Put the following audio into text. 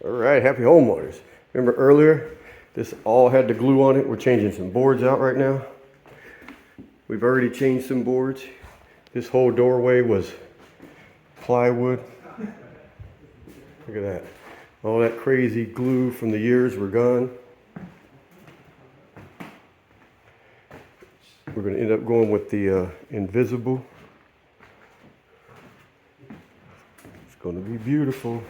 All right, happy homeowners. Remember earlier, this all had the glue on it. We're changing some boards out right now. We've already changed some boards. This whole doorway was plywood. Look at that. All that crazy glue from the years were gone. We're going to end up going with the invisible. It's going to be beautiful.